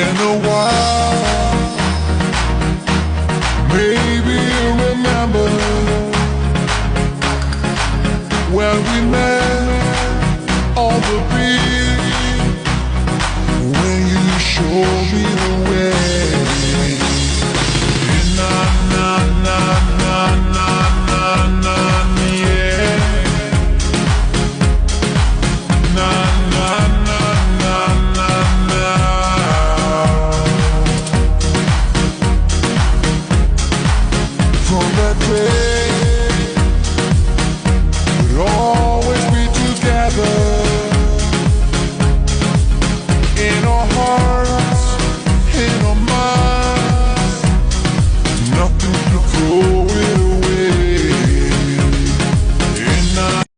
in a while. Maybe you remember when we met on the beach, when you showed me